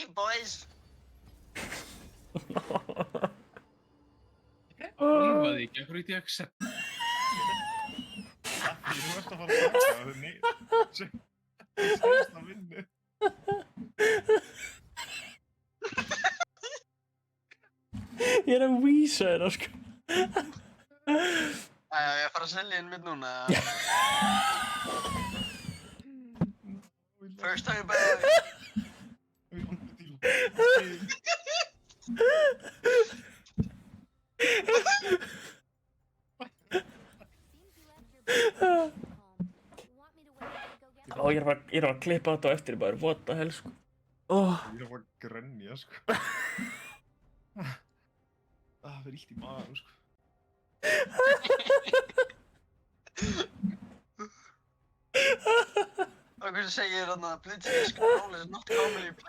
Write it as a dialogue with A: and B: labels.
A: Hey, boys!
B: Alvaði ekki, af hverju veit ég accept?
C: Þú ert að fara að taka það, nei, segist að vinna.
D: Ég að vísa þér sko.
A: Ég fara að selja inn mitt núna. First time back.
D: Ó, ég er að klippa þetta á eftir bara, what the hell sko.
C: Ég er að fara að grenja, sko. Það er illt í maður, sko.
A: Og hvernig segir hann að Blitz is not commonly played?